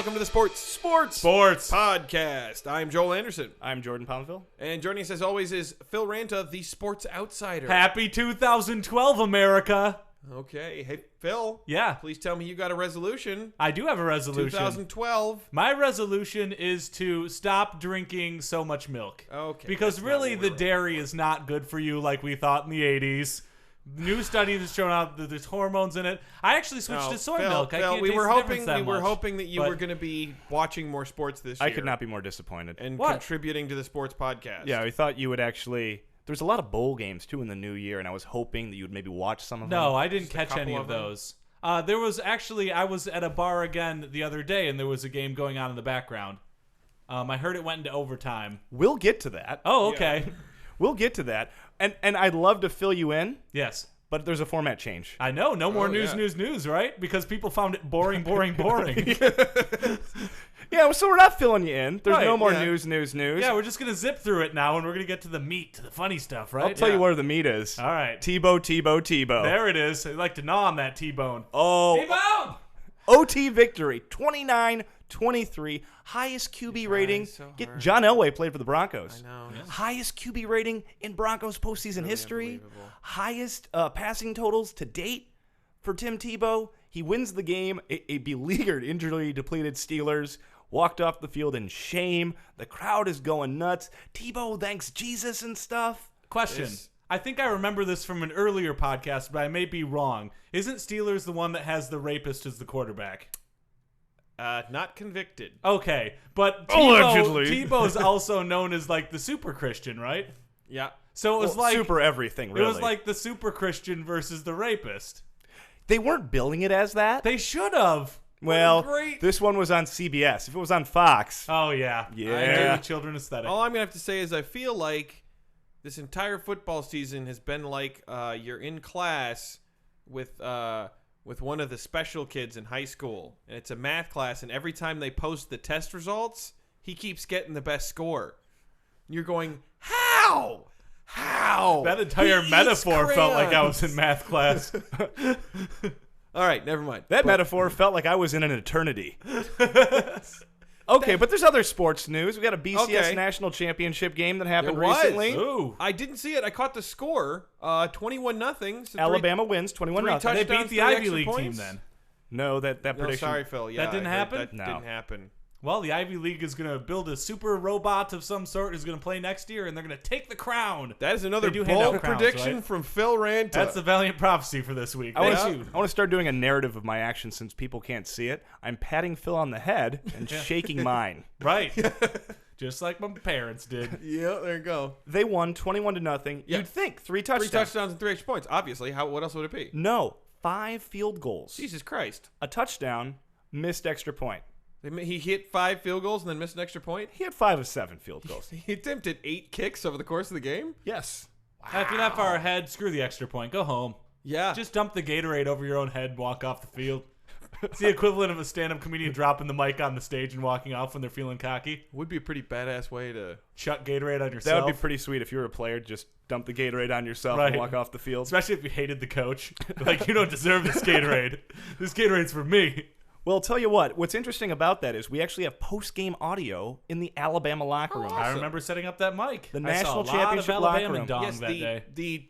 welcome to the Sports Podcast. I'm Joel Anderson. I'm Jordan Pomaville. And joining us as always is Phil Ranta, the Sports Outsider. Happy 2012, America. Okay. Hey, Phil. Yeah. Please tell me you got a resolution. I do have a resolution. 2012. My resolution is to stop drinking so much milk. Okay. Because really the dairy is not good for you like we thought in the 80s. New studies have shown out that there's hormones in it. I actually switched to soy milk. Phil, I can't we taste were the hoping difference that much, hoping that you were going to be watching more sports this year. I could not be more disappointed. And What? contributing to the Sports Podcast. Yeah, I thought you would actually... There's a lot of bowl games, too, in the new year, and I was hoping that you would maybe watch some of them. No, I didn't Just a catch couple any of of them? those. There was actually, I was at a bar again the other day, and there was a game going on in the background. I heard it went into overtime. We'll get to that. Oh, okay. We'll get to that. And I'd love to fill you in, Yes. but there's a format change. I know. No more yeah. news, right? Because people found it boring. Yeah, so we're not filling you in. There's Right, no more yeah. news. Yeah, we're just going to zip through it now, and we're going to get to the meat, to the funny stuff, right? I'll tell you where the meat is. All right. Tebow. There it is. I like to gnaw on that T-bone. Oh, T-bone! OT victory, 29-23. Highest QB rating. so Get hard. John Elway played for the Broncos. I know. Highest QB rating in Broncos postseason history. unbelievable. Highest passing totals to date for Tim Tebow. He wins the game. A beleaguered, injury-depleted Steelers walked off the field in shame. The crowd is going nuts. Tebow thanks Jesus and stuff. Question. It's- I think I remember this from an earlier podcast, but I may be wrong. Isn't Steelers the one that has the rapist as the quarterback? Not convicted. Okay, but Allegedly. Tebow's also known as like the super Christian, right? Yeah. So it was like super everything, really. It was like the super Christian versus the rapist. They weren't billing it as that. They should have. Well, great. this one was on CBS. If it was on Fox, Oh yeah, Yeah. I do the children aesthetic. All I'm going to have to say is I feel like this entire football season has been like you're in class with one of the special kids in high school, and it's a math class, and every time they post the test results, he keeps getting the best score. And you're going, how? That entire He eats metaphor felt like I was crayons. in math class. All right, never mind. that metaphor felt like I was in an eternity. Okay, but there's other sports news. We got a BCS Okay. national championship game that happened There was. recently. Ooh, I didn't see it. I caught the score, 21-0. So Alabama wins 21-0. three they touchdowns, beat the three Ivy extra League team points? then. No, that No, prediction. sorry, Phil. Yeah, didn't I heard happen? That No. didn't happen. Well, the Ivy League is going to build a super robot of some sort who's going to play next year, and they're going to take the crown. That is another They do hand bold out crowns, prediction right? from Phil Ranta. That's the valiant prophecy for this week. I Thank you. want to start doing a narrative of my actions since people can't see it. I'm patting Phil on the head and shaking mine. Right. Just like my parents did. Yeah, there you go. They won 21-0. Yeah. You'd think 3 Three touchdowns. touchdowns and 3 extra points. Obviously, what else would it be? No, 5 field goals. Jesus Christ. A touchdown, missed extra point. He hit 5 field goals and then missed an extra point? He had 5 of 7 field goals. He attempted 8 kicks over the course of the game? Yes. If you're that far ahead, screw the extra point. Go home. Yeah. Just dump the Gatorade over your own head and walk off the field. It's the equivalent of a stand-up comedian dropping the mic on the stage and walking off when they're feeling cocky. would be a pretty badass way to... Chuck Gatorade on yourself. That would be pretty sweet if you were a player. Just dump the Gatorade on yourself Right. and walk off the field. Especially if you hated the coach. Like, you don't deserve this Gatorade. This Gatorade's for me. Well, I'll tell you what. What's interesting about that is we actually have post-game audio in the Alabama locker room. I remember setting up that mic. The I national saw a championship lot of locker Alabama room. dong yes, that day. the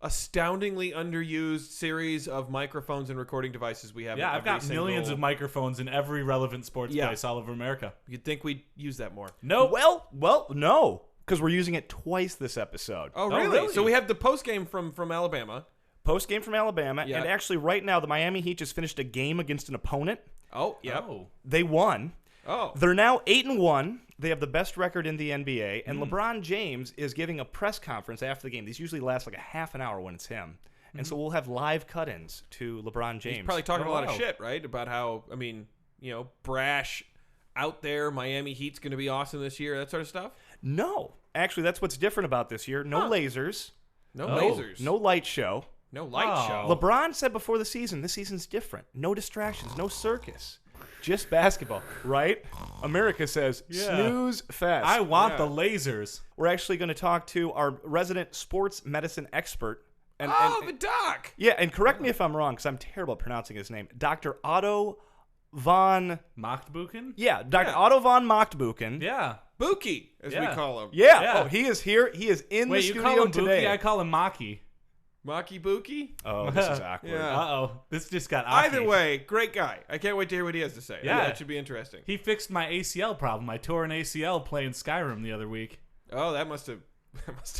astoundingly underused series of microphones and recording devices we have. Yeah, in I've got every millions single- of microphones in every relevant sports Yeah. place all over America. You'd think we'd use that more. Nope. Well, no, because we're using it twice this episode. Oh, Oh, really? really? So we have the post game from Alabama. Post-game from Alabama, Yeah. and actually right now the Miami Heat just finished a game against an opponent. Oh, yep. Oh. They won. Oh. They're now 8-1. They have the best record in the NBA, and Mm. LeBron James is giving a press conference after the game. These usually last like a half an hour when it's him. And so we'll have live cut-ins to LeBron James. He's probably talking Oh, a lot of wow. shit, right? About how, brash out there, Miami Heat's going to be awesome this year, that sort of stuff. No. Actually, that's what's different about this year. No lasers. No Oh. lasers. No light show. No light Oh. show. LeBron said before the season, this season's different. No distractions, no circus. Just basketball, right? America says, Yeah. snooze fest. I want Yeah. the lasers. We're actually going to talk to our resident sports medicine expert. The doc. Yeah, and correct me if I'm wrong, because I'm terrible at pronouncing his name. Dr. Otto von... Machtbuchen? Yeah, Dr. Otto von Machtbuchen. Yeah. Buki, as we call him. Yeah. Oh, he is here. He is in the studio you call him today. Buki? I call him Maki. Maki Buki? Oh, this is awkward. Yeah. Uh-oh. This just got Either awkward. way, great guy. I can't wait to hear what he has to say. Yeah. That should be interesting. He fixed my ACL problem. I tore an ACL playing Skyrim the other week. Oh, that must have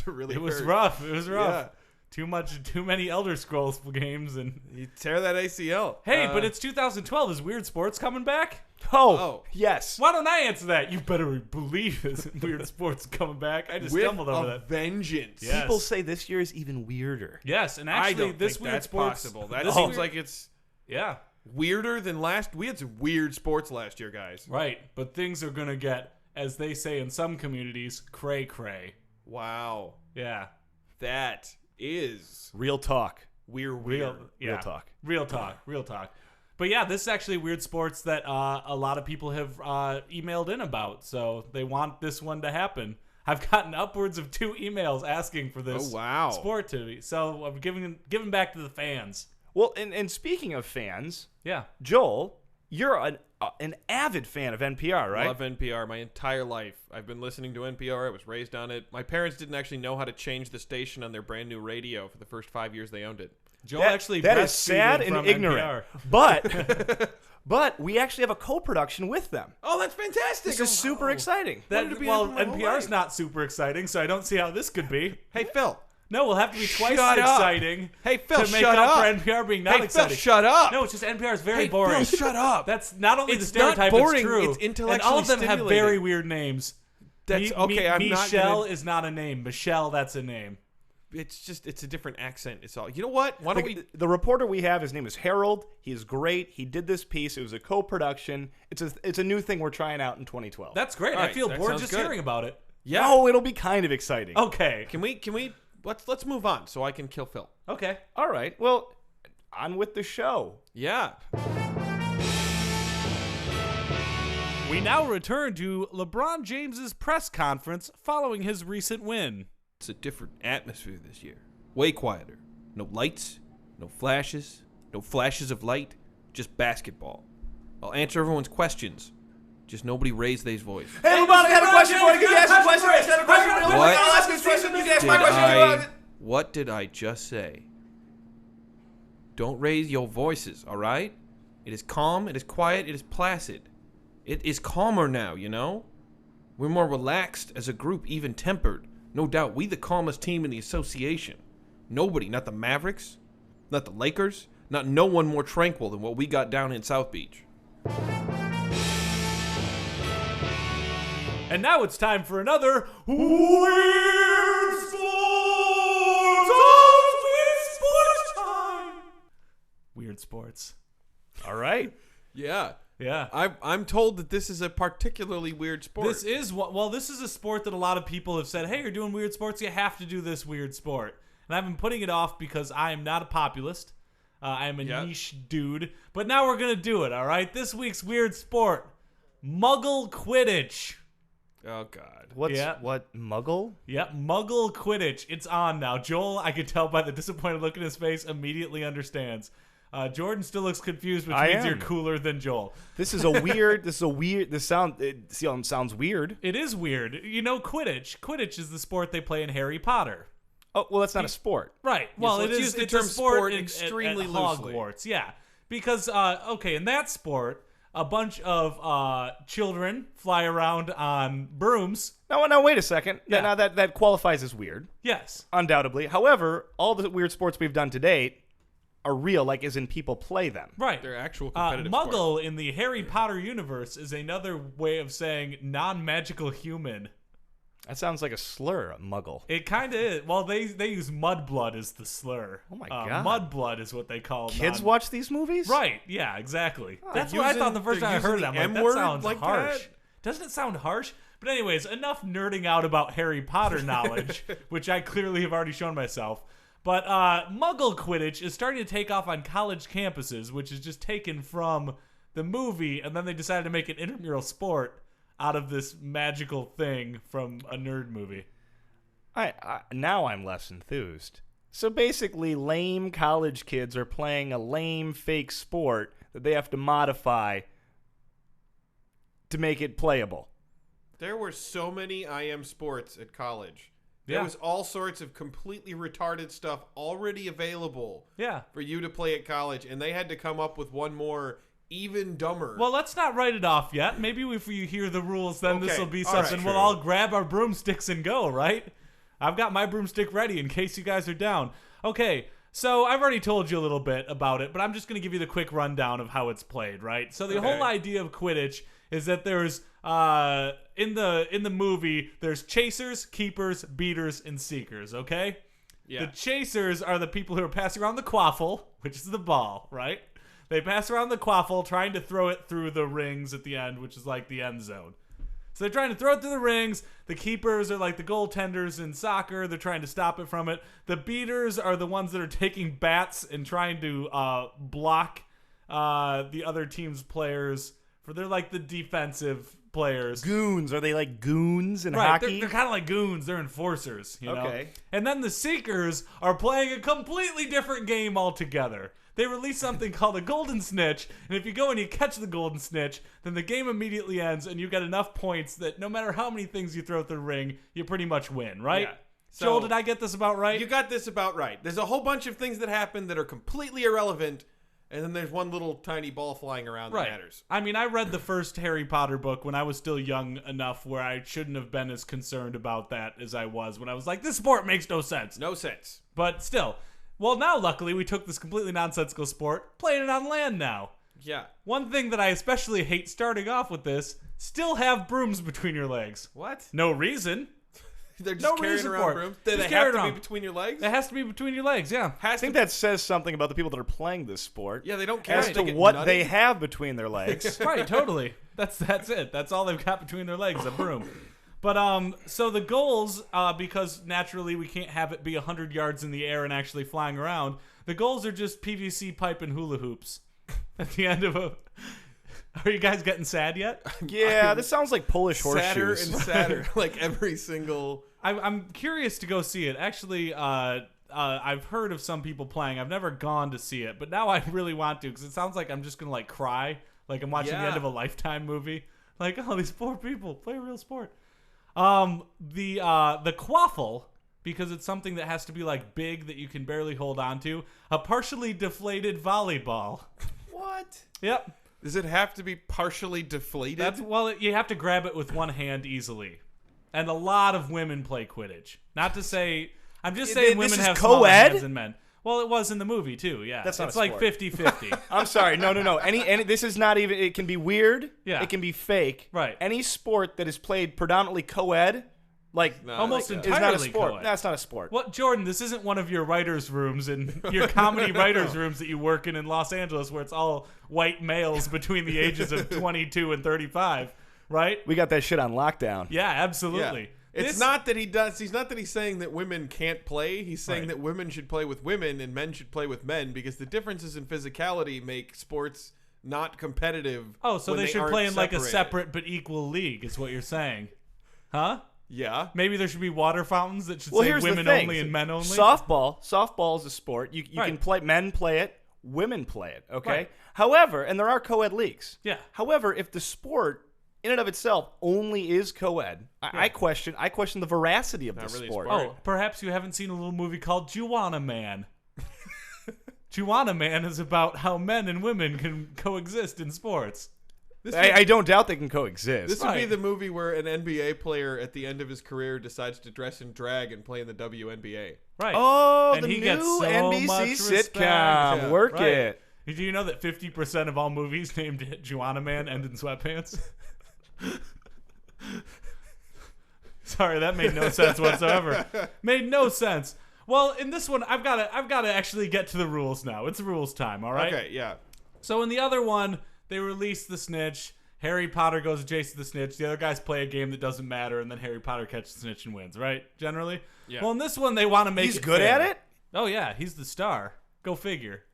really It was hurt. rough. It was rough. Yeah. Too many Elder Scrolls games. And You tear that ACL. hey, but it's 2012. Is Weird Sports coming back? Oh, yes. Why don't I answer that? You better believe this Weird Sports coming back. I just with stumbled over a that. vengeance. Yeah. People say this year is even weirder. Yes, and I actually, don't this think Weird that's Sports possible. That this seems weird- like it's yeah, weirder than last. We had some weird sports last year, guys. right. But things are gonna get, as they say in some communities, cray cray. Wow. Yeah, That is Real talk. weird. real talk. real talk. But yeah, this is actually Weird Sports that a lot of people have emailed in about. So they want this one to happen. I've gotten upwards of 2 emails asking for this Oh, wow. sport to be. So I'm giving back to the fans. Well, and speaking of fans, Yeah. Joel, you're an avid fan of NPR, right? Love NPR my entire life. I've been listening to NPR. I was raised on it. My parents didn't actually know how to change the station on their brand new radio for the first 5 years they owned it. Joel That actually is breastfeeded sad and from ignorant. NPR. But we actually have a co-production with them. Oh, that's fantastic. This is super exciting. Wanted to be Well, on for my whole NPR's life. not super exciting, so I don't see how this could be. Hey, Phil. No, we'll have to be twice Shut as up. exciting. Hey, Phil, to make shut up up. for NPR being not Hey, exciting. Phil, shut up. No, it's just NPR is very Hey, boring. Phil, shut up. That's not only It's the stereotype, not boring, it's true. it's intellectually and all of them have stimulating. very weird names. That's okay. I'm not Michelle gonna, is not a name. Michelle, that's a name. it's a different accent. It's all. You know what? Why don't we? The reporter we have, his name is Harold. He is great. He did this piece. It was a co-production. It's a new thing we're trying out in 2012. That's great. All I right, feel that bored sounds just good. hearing about it. Yeah. No, it'll be kind of exciting. Okay. Can we? Let's move on so I can kill Phil. Okay. All right. Well, on with the show. Yeah. We now return to LeBron James's press conference following his recent win. It's a different atmosphere this year. Way quieter. No lights, no flashes of light, just basketball. I'll answer everyone's questions. Just nobody raise their voice. Hey, LeBron, I have a question for you. Can you ask a question? I have a question. What? I'll ask this question. You can ask my question. What did I just say? Don't raise your voices, all right? It is calm, it is quiet, it is placid. It is calmer now, you know? We're more relaxed as a group, even tempered. No doubt, we the calmest team in the association. Nobody, not the Mavericks, not the Lakers, not no one more tranquil than what we got down in South Beach. And now it's time for another Weird Sports! Weird Sports time! Weird Sports. All right. Yeah. Yeah. I'm told that this is a particularly weird sport. This is this is a sport that a lot of people have said, hey, you're doing weird sports, you have to do this weird sport. And I've been putting it off because I am not a populist. I am a niche dude. But now we're going to do it, all right? This week's weird sport, Muggle Quidditch. Oh, God. What Muggle? Yep, Muggle Quidditch. It's on now. Joel, I could tell by the disappointed look in his face, immediately understands. Jordan still looks confused, which means you're cooler than Joel. This sounds weird. It is weird. You know Quidditch. Quidditch is the sport they play in Harry Potter. Oh, well, that's not a sport. Right. Well, let's it use is. the It's term a sport sport at extremely loosely. Hogwarts. Yeah, because in that sport, a bunch of children fly around on brooms. No, wait a second. Yeah. Now that qualifies as weird, Yes. undoubtedly. However, all the weird sports we've done to date are real, like as in people play them. Right. They're actual competitive Muggle sports. in the Harry Potter universe is another way of saying non-magical human. That sounds like a slur, Muggle. It kind of is. Well, they use mudblood as the slur. Oh my God. Mudblood is what they call Kids watch these movies? Right. Yeah, exactly. That's They're what I using- thought the first they're time I heard it. using I'm the like, that M-word sounds like harsh. that? Doesn't it sound harsh? But anyways, enough nerding out about Harry Potter knowledge, which I clearly have already shown myself. But Muggle Quidditch is starting to take off on college campuses, which is just taken from the movie, and then they decided to make an intramural sport out of this magical thing from a nerd movie. Now I'm less enthused. So basically, lame college kids are playing a lame fake sport that they have to modify to make it playable. There were so many IM sports at college. There Yeah. was all sorts of completely retarded stuff already available Yeah. for you to play at college, and they had to come up with one more even dumber. Well, let's not write it off yet. Maybe if you hear the rules, then this Okay, will be all right, something. We'll true. all grab our broomsticks and go, right? I've got my broomstick ready in case you guys are down. Okay, so I've already told you a little bit about it, but I'm just going to give you the quick rundown of how it's played, right? So the whole idea of Quidditch is that there's in the movie there's chasers, keepers, beaters, and seekers. Okay, yeah. the chasers are the people who are passing around the quaffle, which is the ball, right? They pass around the quaffle, trying to throw it through the rings at the end, which is like the end zone. So they're trying to throw it through the rings. The keepers are like the goaltenders in soccer. They're trying to stop it from it. The beaters are the ones that are taking bats and trying to block the other team's players. They're like the defensive players. Goons. Are they like goons in Right, hockey? they're kind of like goons. They're enforcers, you know? Okay. And then the Seekers are playing a completely different game altogether. They release something called a golden snitch, and if you go and you catch the golden snitch, then the game immediately ends, and you get enough points that no matter how many things you throw through the ring, you pretty much win, right? Yeah. So- Joel, did I get this about right? You got this about right. There's a whole bunch of things that happen that are completely irrelevant, and then there's one little tiny ball flying around that matters. I mean, I read the first Harry Potter book when I was still young enough where I shouldn't have been as concerned about that as I was when I was like, this sport makes no sense. No sense. But still. Well, now, luckily, we took this completely nonsensical sport, playing it on land now. Yeah. One thing that I especially hate starting off with this, still have brooms between your legs. What? No reason. They're just No carrying reason around for it. brooms? Do Just they carry have it to be around. between your legs? It has to be between your legs, yeah. I think that says something about the people that are playing this sport. Yeah, they don't care As if to they get what nutty. they have between their legs. Right, totally. That's it. That's all they've got between their legs, a broom. But so the goals, because naturally we can't have it be 100 yards in the air and actually flying around, the goals are just PVC pipe and hula hoops at the end of a... Are you guys getting sad yet? Yeah, this sounds like Polish sadder horseshoes. and sadder. Like every single... I'm curious to go see it. Actually, I've heard of some people playing. I've never gone to see it, but now I really want to because it sounds like I'm just going to like cry. Like I'm watching the end of a Lifetime movie. Like, oh, these poor people play a real sport. The quaffle, because it's something that has to be like big that you can barely hold on to. A partially deflated volleyball. What? Yep. Does it have to be partially deflated? You have to grab it with one hand easily. And a lot of women play Quidditch. Not to say, I'm just saying This women is have smaller co-ed? hands than men. Well, it was in the movie too, yeah. That's not it's a like sport. 50-50. I'm sorry. No. Any this is not even. It can be weird. Yeah. It can be fake. Right. Any sport that is played predominantly co-ed, like No, Almost like, is not a entirely sport. co-ed. That's not a sport. What, Jordan, this isn't one of your writers' rooms and your comedy writers' rooms that you work in Los Angeles where it's all white males between the ages of 22 and 35, right? We got that shit on lockdown. Yeah, absolutely. Yeah. It's not that he does. He's not that he's saying that women can't play. He's saying Right. that women should play with women and men should play with men because the differences in physicality make sports not competitive. Oh, so when they should aren't play in like a separated. separate but equal league is what you're saying. Huh? Yeah. Maybe there should be water fountains that should Well, say here's women the thing. only and men only. Softball is a sport. You Right. can play. Men play it. Women play it. Okay. Right. However, and there are co-ed leagues. Yeah. However, if the sport in and of itself only is co-ed, I question the veracity of the really sport. smart. Oh, perhaps you haven't seen a little movie called Juana Man. Juana Man is about how men and women can coexist in sports. I don't doubt they can coexist. This would be Right. the movie where an NBA player at the end of his career decides to dress in drag and play in the WNBA. Right. Oh, And the he new gets so NBC much sitcom. respect. Yeah, Work right. it. Do you know that 50% of all movies named Juana Man end in sweatpants? Sorry, that made no sense whatsoever. Made no sense. Well, in this one, I've got to actually get to the rules now. It's rules time, all right? Okay, yeah. So in the other one, they release the snitch. Harry Potter goes to chase the snitch. The other guys play a game that doesn't matter, and then Harry Potter catches the snitch and wins, right? Generally? Yeah. Well, in this one, they want to make He's it good fair. at it? Oh, yeah. He's the star. Go figure.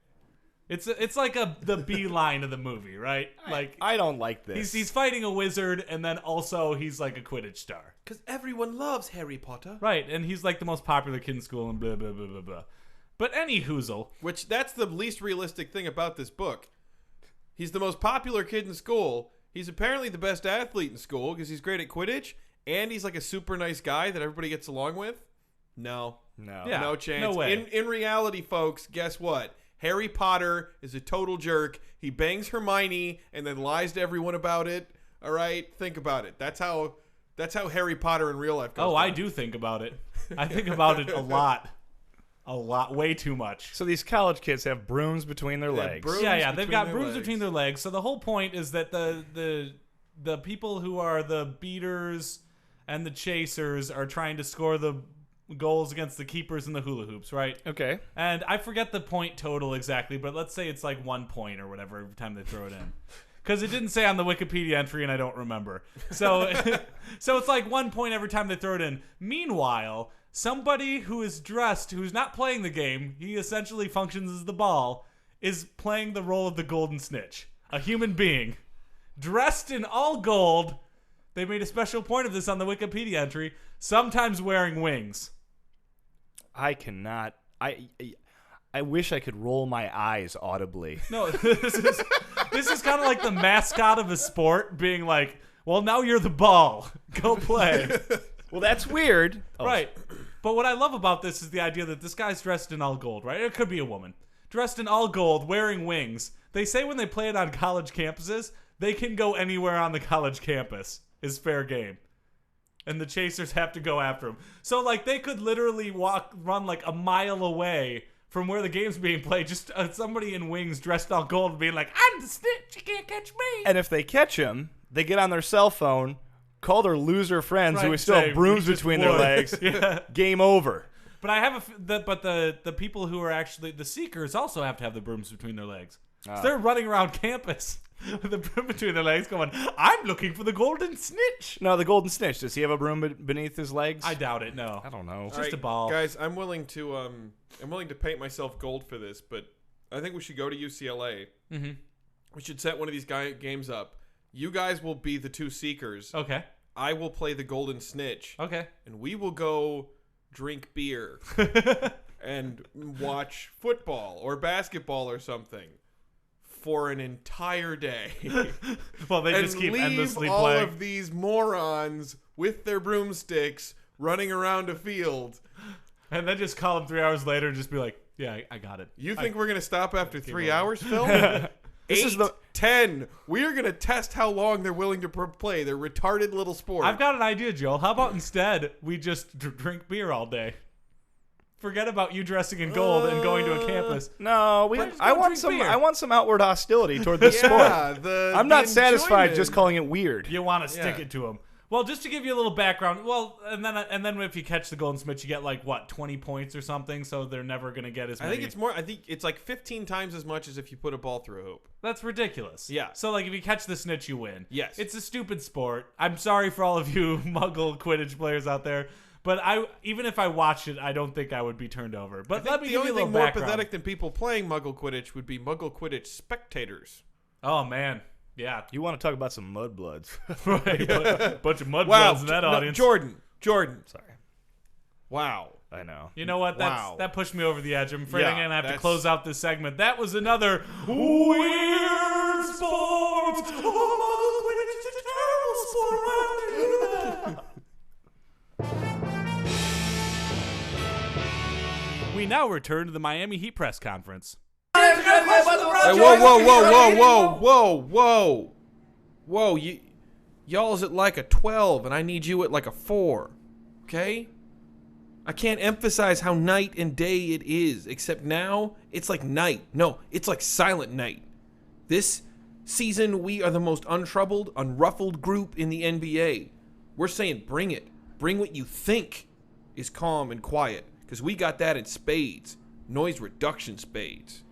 It's like the B line of the movie, right? Like I don't like this. he's fighting a wizard, and then also he's like a Quidditch star. Because everyone loves Harry Potter. Right, and he's like the most popular kid in school and blah, blah, blah, blah, blah. But any hoozle. Which, that's the least realistic thing about this book. He's the most popular kid in school, He's apparently the best athlete in school because he's great at Quidditch, and he's like a super nice guy that everybody gets along with. No chance. No way. In reality, folks, guess what? Harry Potter is a total jerk. He bangs Hermione and then lies to everyone about it. All right, think about it. That's how Harry Potter in real life goes. Oh, down. I do think about it. I think about it a lot, way too much. So these college kids have brooms between their legs. brooms Yeah, they've got between their brooms legs. between their legs. So the whole point is that the people who are the beaters and the chasers are trying to score the goals against the keepers and the hula hoops, right? Okay. And I forget the point total exactly, but let's say it's like 1 point or whatever every time they throw it in. Because it didn't say on the Wikipedia entry, and I don't remember. So, so it's like 1 point every time they throw it in. Meanwhile, somebody who is dressed, who's not playing the game, he essentially functions as the ball, is playing the role of the golden snitch. A human being, dressed in all gold. They made a special point of this on the Wikipedia entry. Sometimes wearing wings. I cannot. I wish I could roll my eyes audibly. No, this is kind of like the mascot of a sport being like, well, now you're the ball. Go play. Well, that's weird. Right. But what I love about this is the idea that this guy's dressed in all gold, right? It could be a woman. Dressed in all gold, wearing wings. They say when they play it on college campuses, they can go anywhere on the college campus. Is fair game. And the chasers have to go after him. So, like, they could literally run like a mile away from where the game's being played. Just somebody in wings dressed all gold being like, I'm the snitch, you can't catch me. And if they catch him, they get on their cell phone, call their loser friends who still say, have brooms "We just between their won." legs. Yeah. Game over. But I have the people who are actually the seekers also have to have the brooms between their legs. So they're running around campus with the broom between their legs going, I'm looking for the golden snitch. No, the golden snitch. Does he have a broom beneath his legs? I doubt it, no. I don't know. Just All right, a ball. Guys, I'm willing to paint myself gold for this, but I think we should go to UCLA. Mm-hmm. We should set one of these games up. You guys will be the two seekers. Okay. I will play the golden snitch. Okay. And we will go drink beer and watch football or basketball or something for an entire day. Well, they and just keep leave endlessly all playing. of these morons with their broomsticks running around a field. And then just call them 3 hours later and just be like, yeah, I got it. You think we're going to stop after 3 over. hours, Phil? This is the 10. We are going to test how long they're willing to play. They're retarded little sport. I've got an idea, Joel. How about instead we just drink beer all day? Forget about you dressing in gold and going to a campus. no. Let's go I want drink some. beer. I want some outward hostility toward this yeah, sport. the I'm not satisfied enjoyment. just calling it weird. You want to stick Yeah. it to them. Well, just to give you a little background, and then if you catch the golden snitch, you get like what 20 points or something. So they're never gonna get as many. I think it's like 15 times as much as if you put a ball through a hoop. That's ridiculous. Yeah. So like if you catch the snitch, you win. Yes. It's a stupid sport. I'm sorry for all of you Muggle Quidditch players out there, but even if I watched it, I don't think I would be turned over. But let me the give only you a little thing more background. pathetic than people playing Muggle Quidditch would be Muggle Quidditch spectators. Oh man. Yeah. You want to talk about some mudbloods? Right. Bunch of mudbloods Wow, in that audience. Jordan. Sorry. Wow. I know. You know what? Wow. That pushed me over the edge. I'm afraid I'm Yeah, gonna have to that's- close out this segment. That was another weird sports. We now return to the Miami Heat press conference. Hey, whoa! Y'all's at like a 12, and I need you at like a 4. Okay? I can't emphasize how night and day it is, except now it's like night. No, it's like silent night. This season, we are the most untroubled, unruffled group in the NBA. We're saying bring it. Bring what you think is calm and quiet, because we got that in spades. Noise reduction spades.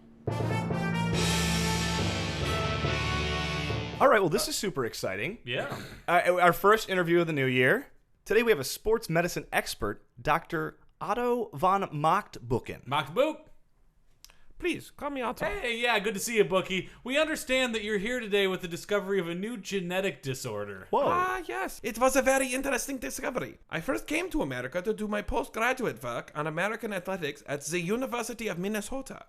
All right. Well, this is super exciting. Yeah. Our first interview of the new year. Today we have a sports medicine expert, Dr. Otto von Machtbuchen. Mock Book. Please, call me Otto. Hey, yeah, good to see you, Bookie. We understand that you're here today with the discovery of a new genetic disorder. Whoa. Ah, yes. It was a very interesting discovery. I first came to America to do my postgraduate work on American athletics at the University of Minnesota.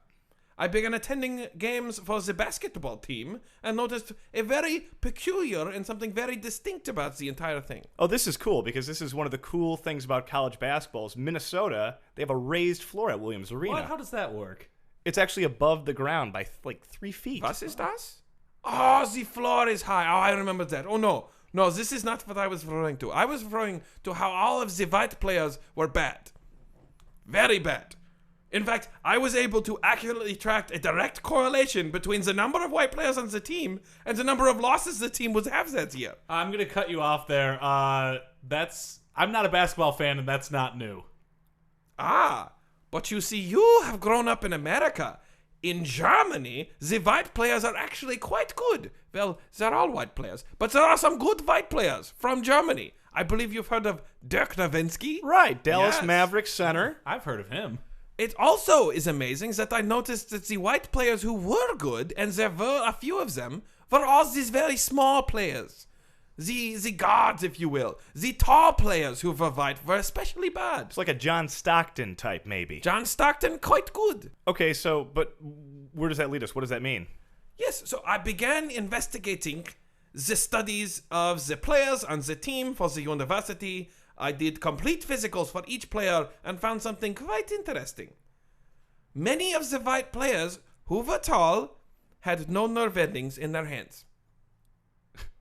I began attending games for the basketball team and noticed a very peculiar and something very distinct about the entire thing. Oh, this is cool because this is one of the cool things about college basketball is Minnesota, they have a raised floor at Williams Arena. What? How does that work? It's actually above the ground by like 3 feet. Was ist das? Oh, the floor is high. Oh, I remember that. Oh, no. No, this is not what I was referring to. I was referring to how all of the white players were bad. Very bad. In fact, I was able to accurately track a direct correlation between the number of white players on the team and the number of losses the team would have that year. I'm going to cut you off there. I'm not a basketball fan, and that's not new. Ah, but you see, you have grown up in America. In Germany, the white players are actually quite good. Well, they're all white players, but there are some good white players from Germany. I believe you've heard of Dirk Nowitzki. Right, Dallas Yes. Mavericks center. I've heard of him. It also is amazing that I noticed that the white players who were good, and there were a few of them, were all these very small players. The guards, if you will. The tall players who were white were especially bad. It's like a John Stockton type, maybe. John Stockton, quite good. Okay, so, but where does that lead us? What does that mean? Yes, so I began investigating the studies of the players on the team for the university. I did complete physicals for each player and found something quite interesting. Many of the white players who were tall had no nerve endings in their hands.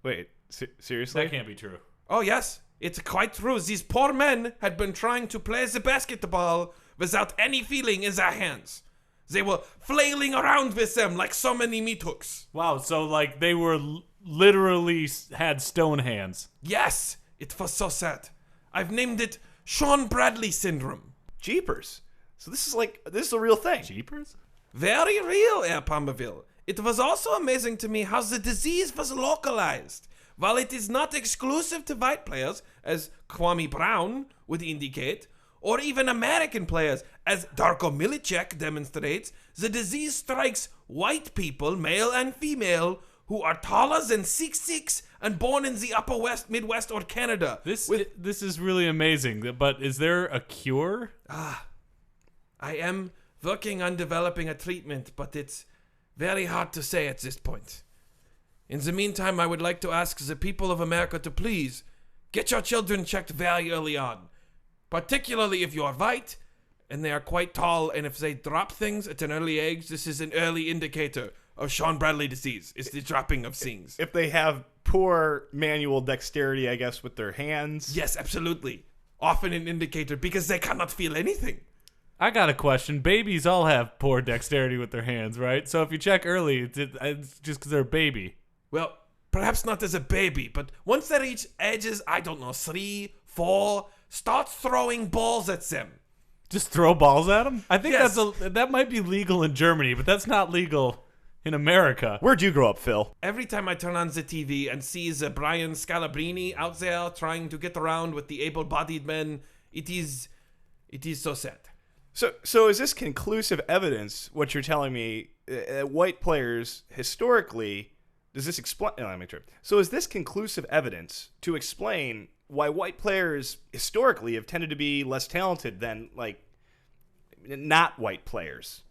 Wait, seriously? That can't be true. Oh yes, it's quite true. These poor men had been trying to play the basketball without any feeling in their hands. They were flailing around with them like so many meat hooks. Wow, so like they were literally had stone hands. Yes, it was so sad. I've named it Sean Bradley syndrome. Jeepers. So this is a real thing. Jeepers? Very real, Pomaville. It was also amazing to me how the disease was localized. While it is not exclusive to white players, as Kwame Brown would indicate, or even American players, as Darko Milicic demonstrates, the disease strikes white people, male and female, who are taller than 6'6" and born in the upper west, Midwest, or Canada. This is really amazing, but is there a cure? I am working on developing a treatment, but it's very hard to say at this point. In the meantime, I would like to ask the people of America to please get your children checked very early on, particularly if you are white and they are quite tall, and if they drop things at an early age, this is an early indicator of Sean Bradley disease. It's the dropping of things. If they have poor manual dexterity, I guess, with their hands. Yes, absolutely. Often an indicator because they cannot feel anything. I got a question. Babies all have poor dexterity with their hands, right? So if you check early, it's just because they're a baby. Well, perhaps not as a baby, but once they reach ages, 3, 4, start throwing balls at them. Just throw balls at them? I think Yes. that might be legal in Germany, but that's not legal in America. Where'd you grow up, Phil? Every time I turn on the TV and see the Brian Scalabrine out there trying to get around with the able-bodied men, it is so sad. So is this conclusive evidence, what you're telling me, white players historically, does this explain, let me try. So is this conclusive evidence to explain why white players historically have tended to be less talented than, like, not white players?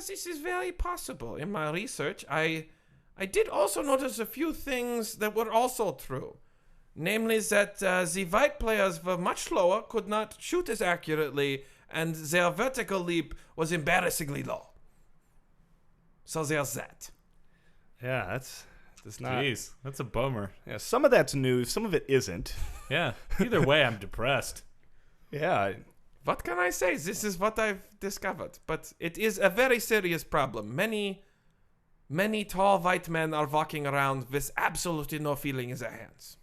This is very possible. In my research, I did also notice a few things that were also true. Namely that the white players were much slower, could not shoot as accurately, and their vertical leap was embarrassingly low. So there's that. Yeah, that's not. Jeez, that's a bummer. Yeah, some of that's news, some of it isn't. Yeah. Either way, I'm depressed. Yeah. What can I say? This is what I've discovered. But it is a very serious problem. Many tall white men are walking around with absolutely no feeling in their hands.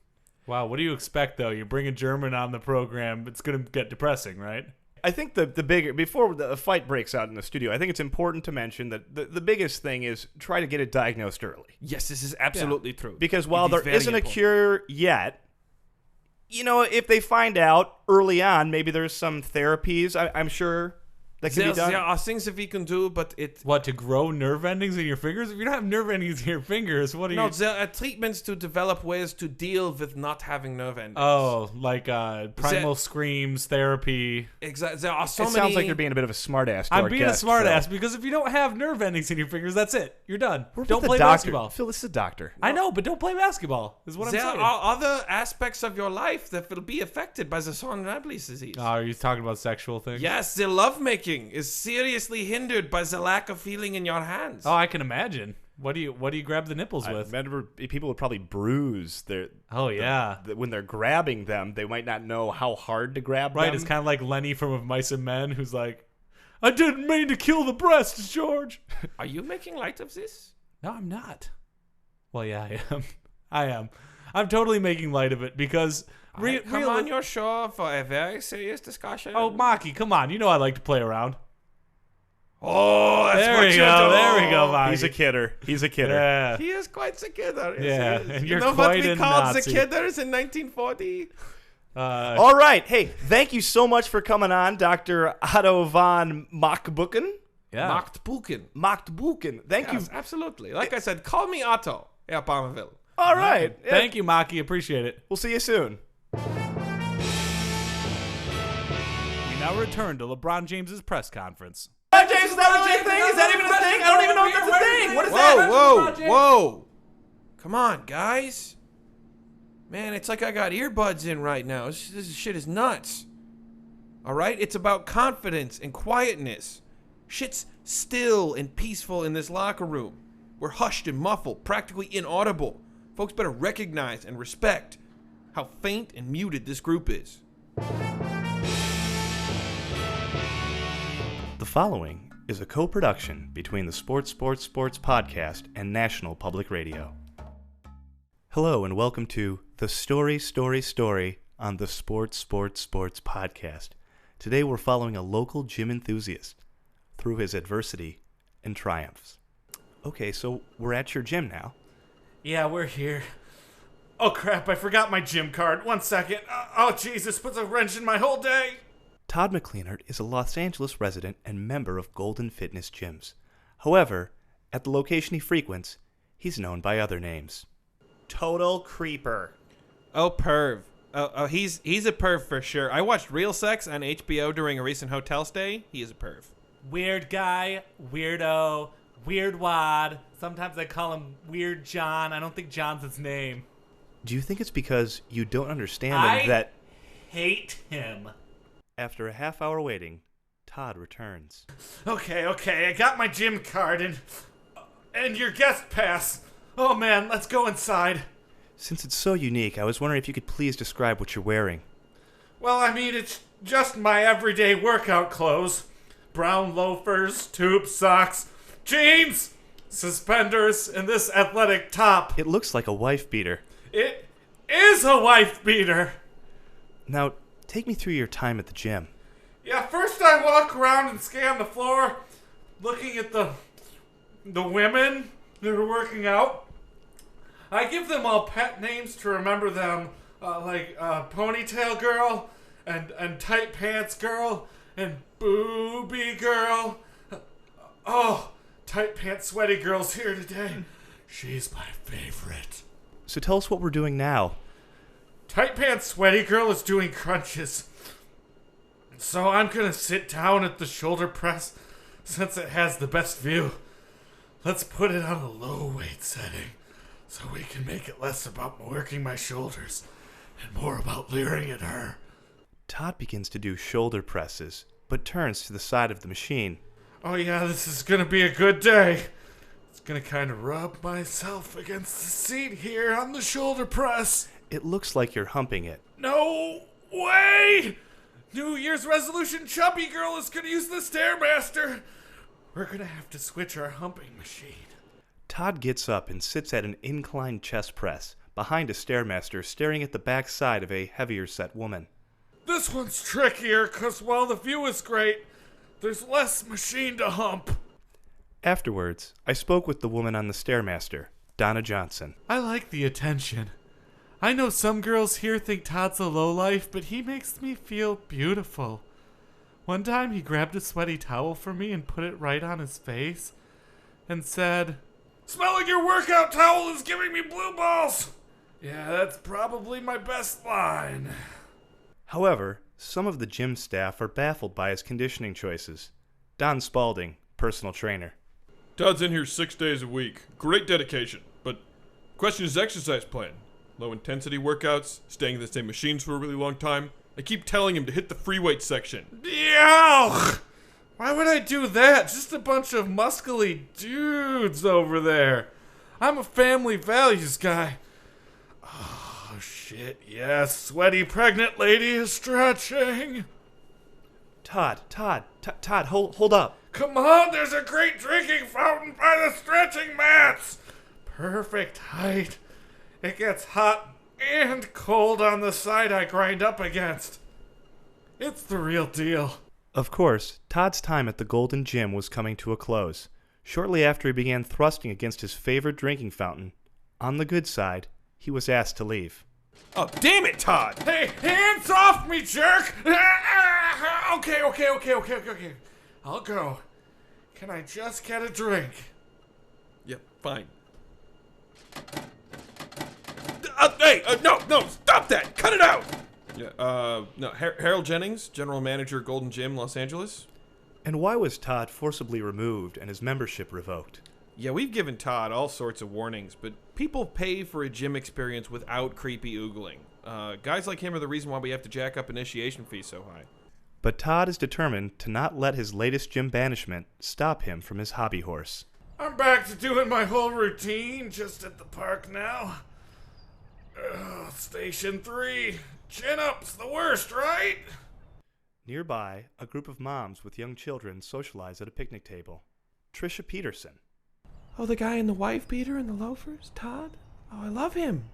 Wow, what do you expect, though? You bring a German on the program, it's going to get depressing, right? I think the bigger, before the fight breaks out in the studio, I think it's important to mention that the biggest thing is try to get it diagnosed early. Yes, this is absolutely true. Because while It is there very isn't a important. cure yet, you know, if they find out early on, maybe there's some therapies, I'm sure, that can be done? There are things that we can do, but it... What, to grow nerve endings in your fingers? If you don't have nerve endings in your fingers, what are you... No, there are treatments to develop ways to deal with not having nerve endings. Oh, like primal screams, therapy. Exactly. There are so It many... sounds like you're being a bit of a smartass. I'm being a smartass because if you don't have nerve endings in your fingers, that's it. You're done. Don't play basketball. Phil, this is a doctor. I know, but don't play basketball, is what I'm There saying. are other aspects of your life that will be affected by the Sonrablis disease. Oh, are you talking about sexual things? Yes, the lovemaking is seriously hindered by the lack of feeling in your hands. Oh, I can imagine. What do you grab the nipples I with? remember people would probably bruise their. Oh, yeah. When they're grabbing them, they might not know how hard to grab them. Right, it's kind of like Lenny from Of Mice and Men, who's like, I didn't mean to kill the breasts, George. Are you making light of this? No, I'm not. Well, yeah, I am. I am. I'm totally making light of it because... I come on your show for a very serious discussion. Oh, Maki, come on. You know I like to play around. Oh, that's There what we you go. do. There we go, Maki. He's a kidder. He's a kidder. Yeah. He is quite the kidder. Yes, Yeah, he is. and You you're know what quite we a called Nazi. the kidders in 1940? All right. Hey, thank you so much for coming on, Dr. Otto von Machbuchen. Yeah. Machbuchen. Thank you. Yes, absolutely. Like I said, call me Otto. Yeah, Pomaville. All right. Yeah. Thank you, Maki. Appreciate it. We'll see you soon. We now return to LeBron James's press conference. LeBron James, is that really a thing? Is that even a thing? I don't even know if that's a thing. What is that? Whoa. Come on, guys. Man, it's like I got earbuds in right now. This shit is nuts. All right? It's about confidence and quietness. Shit's still and peaceful in this locker room. We're hushed and muffled, practically inaudible. Folks better recognize and respect how faint and muted this group is. The following is a co-production between the Sports podcast and National Public Radio. Hello and welcome to The Story on the Sports podcast. Today we're following a local gym enthusiast through his adversity and triumphs. Okay, so we're at your gym now. Yeah, we're here. Oh, crap. I forgot my gym card. 1 second. Oh, Jesus. Puts a wrench in my whole day. Todd McLeanert is a Los Angeles resident and member of Golden Fitness Gyms. However, at the location he frequents, he's known by other names. Total Creeper. Oh, perv. Oh, he's a perv for sure. I watched Real Sex on HBO during a recent hotel stay. He is a perv. Weird guy, weirdo, weird wad. Sometimes I call him Weird John. I don't think John's his name. Do you think it's because you don't understand that... hate him. After a half-hour waiting, Todd returns. Okay, I got my gym card and your guest pass. Oh, man, let's go inside. Since it's so unique, I was wondering if you could please describe what you're wearing. Well, I mean, it's just my everyday workout clothes. Brown loafers, tube socks, jeans, suspenders, and this athletic top. It looks like a wife beater. It is a wife beater. Now, take me through your time at the gym. Yeah, first I walk around and scan the floor, looking at the women that are working out. I give them all pet names to remember them, like Ponytail Girl, and Tight Pants Girl, and Booby Girl. Oh, Tight Pants Sweaty Girl's here today. She's my favorite. So tell us what we're doing now. Tight Pants Sweaty Girl is doing crunches. So I'm gonna sit down at the shoulder press since it has the best view. Let's put it on a low weight setting so we can make it less about working my shoulders and more about leering at her. Todd begins to do shoulder presses, but turns to the side of the machine. Oh yeah, this is gonna be a good day. It's gonna kind of rub myself against the seat here on the shoulder press. It looks like you're humping it. No way! New Year's resolution chubby girl is gonna use the Stairmaster. We're gonna have to switch our humping machine. Todd gets up and sits at an inclined chest press, behind a Stairmaster staring at the back side of a heavier set woman. This one's trickier because while the view is great, there's less machine to hump. Afterwards, I spoke with the woman on the Stairmaster, Donna Johnson. I like the attention. I know some girls here think Todd's a lowlife, but he makes me feel beautiful. One time he grabbed a sweaty towel from me and put it right on his face and said, "Smelling your workout towel is giving me blue balls." Yeah, that's probably my best line. However, some of the gym staff are baffled by his conditioning choices. Don Spaulding, personal trainer. Todd's in here 6 days a week. Great dedication. But question is exercise plan. Low intensity workouts, staying in the same machines for a really long time. I keep telling him to hit the free weight section. Yow! Why would I do that? Just a bunch of muscly dudes over there. I'm a family values guy. Oh, shit, yes. Sweaty pregnant lady is stretching. Todd, hold up. Come on, there's a great drinking fountain by the stretching mats. Perfect height. It gets hot and cold on the side I grind up against. It's the real deal. Of course, Todd's time at the Golden Gym was coming to a close. Shortly after he began thrusting against his favorite drinking fountain, on the good side, he was asked to leave. Oh, damn it, Todd! Hey, hands off me, jerk! Okay. I'll go. Can I just get a drink? Yep, fine. No, stop that! Cut it out! Yeah, no, Harold Jennings, General Manager, Golden Gym, Los Angeles. And why was Todd forcibly removed and his membership revoked? Yeah, we've given Todd all sorts of warnings, but people pay for a gym experience without creepy oogling. Guys like him are the reason why we have to jack up initiation fees so high. But Todd is determined to not let his latest gym banishment stop him from his hobby horse. I'm back to doing my whole routine, just at the park now. Station 3. Chin-up's the worst, right? Nearby, a group of moms with young children socialize at a picnic table. Trisha Peterson. Oh, the guy in the wife beater and the loafers? Todd? Oh, I love him.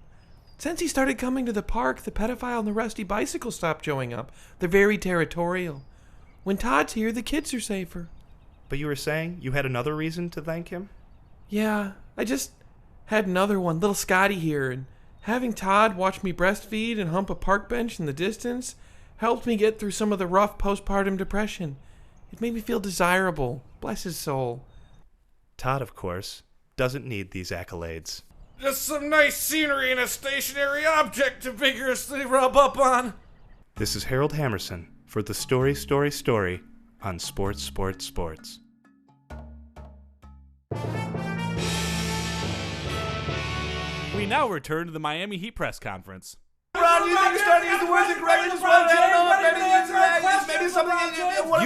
Since he started coming to the park, the pedophile and the rusty bicycle stopped showing up. They're very territorial. When Todd's here, the kids are safer. But you were saying you had another reason to thank him? Yeah, I just had another one, little Scotty here, and having Todd watch me breastfeed and hump a park bench in the distance helped me get through some of the rough postpartum depression. It made me feel desirable. Bless his soul. Todd, of course, doesn't need these accolades. Just some nice scenery and a stationary object to vigorously rub up on. This is Harold Hammerson for the Story on Sports. We now return to the Miami Heat press conference. You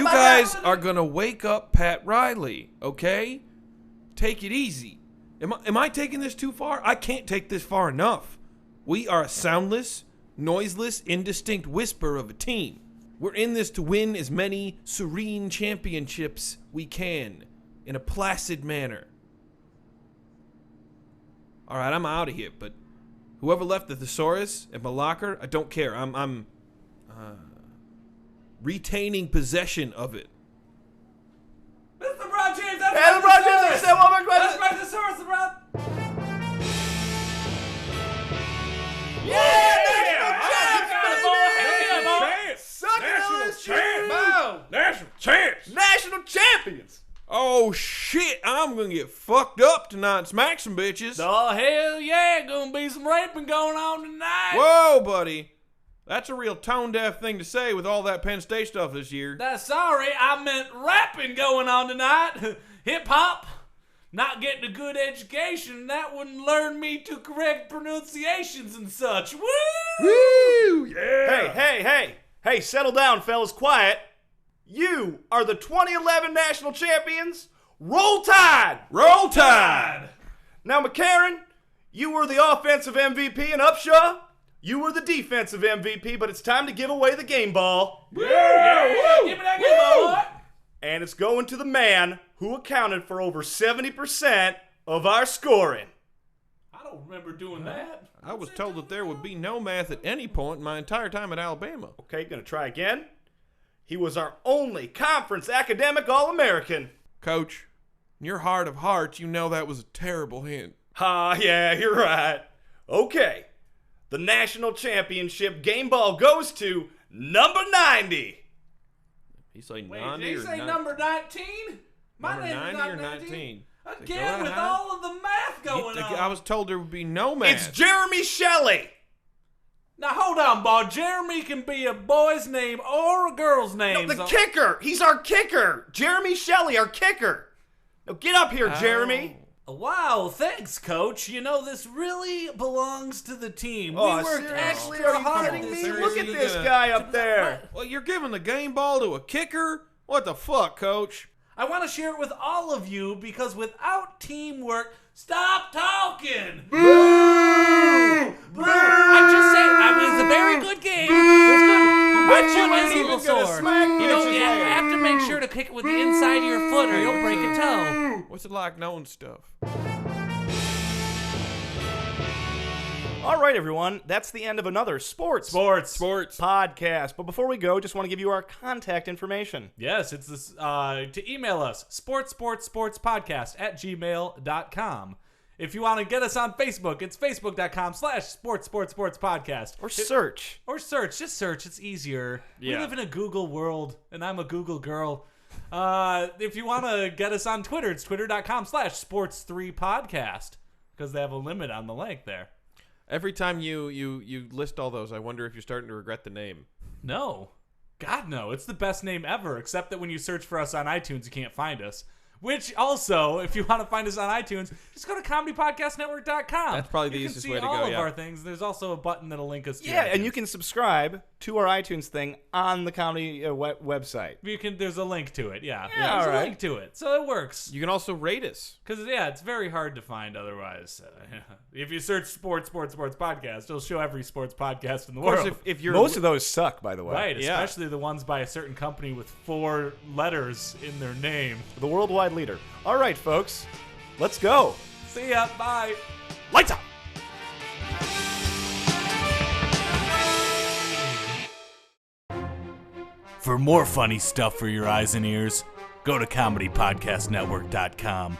guys are gonna wake up Pat Riley, okay? Take it easy. Am I taking this too far? I can't take this far enough. We are a soundless, noiseless, indistinct whisper of a team. We're in this to win as many serene championships we can in a placid manner. All right, I'm out of here, but whoever left the thesaurus at my locker, I don't care. I'm retaining possession of it. Mr. LeBron James, that's Hey, LeBron James, say one more question. That's my thesaurus, LeBron. National champions! Oh shit, I'm gonna get fucked up tonight and smack some bitches. Oh, hell yeah, gonna be some raping going on tonight. Whoa, buddy. That's a real tone-deaf thing to say with all that Penn State stuff this year. That's sorry, I meant rapping going on tonight. Hip-hop. Not getting a good education, that wouldn't learn me to correct pronunciations and such. Woo! Woo! Yeah! Hey, settle down, fellas, quiet. You are the 2011 national champions. Roll Tide! Roll Tide! Now, McCarron, you were the offensive MVP, and Upshaw, you were the defensive MVP, but it's time to give away the game ball. Yeah, give me that game ball, boy. And it's going to the man who accounted for over 70% of our scoring. I don't remember doing that. I was told that there would be no math at any point in my entire time at Alabama. Okay, gonna try again. He was our only conference academic All-American. Coach, in your heart of hearts, you know that was a terrible hint. Yeah, you're right. Okay, the national championship game ball goes to number 90. He's say Wait, 90 did he or say 90? number 19? My Number name is 90 not or 19. 19? Again, Go with ahead. all of the math going on. I was told there would be no math. It's Jeremy Shelley. Now, hold on, Bob. Jeremy can be a boy's name or a girl's name. No, the kicker. He's our kicker. Jeremy Shelley, our kicker. Now get up here, Jeremy. Wow, thanks, Coach. You know, this really belongs to the team. Oh, we worked seriously? extra Are you hard kidding this me? year. Look at this guy up there. Well, you're giving the game ball to a kicker? What the fuck, Coach? I want to share it with all of you because without teamwork, stop talking. Boo! Boo! I'm just saying, it was a very good game. It was good. But you ain't ain't even even gonna sword. smack You know, bitches you later. have to make sure to kick it with the inside of your foot or you'll break a toe. What's it like knowing stuff? All right, everyone. That's the end of another sports Sports. podcast. But before we go, just want to give you our contact information. Yes, it's this to email us, sportspodcast@gmail.com. If you want to get us on Facebook, it's facebook.com/sportspodcast. Or search. Or search. Just search. It's easier. Yeah. We live in a Google world, and I'm a Google girl. If you want to get us on Twitter, it's twitter.com/sports3podcast because they have a limit on the length there. Every time you list all those, I wonder if you're starting to regret the name. No. God, no. It's the best name ever, except that when you search for us on iTunes, you can't find us. Which also, if you want to find us on iTunes, just go to comedypodcastnetwork.com. That's probably the you easiest can see way to go, all of yeah. our things. There's also a button that'll link us to Yeah, iTunes. and you can subscribe to our iTunes thing on the comedy website. There's a link to it, yeah. Yeah, There's all a right. link to it, so it works. You can also rate us. Because, yeah, it's very hard to find otherwise. If you search sports podcast, it'll show every sports podcast in the Of course, world. if you're Most of those suck, by the way. Right, Yeah. especially the ones by a certain company with 4 letters in their name. The worldwide leader. All right, folks. Let's go. See ya, bye. Lights out. For more funny stuff for your eyes and ears, go to comedypodcastnetwork.com.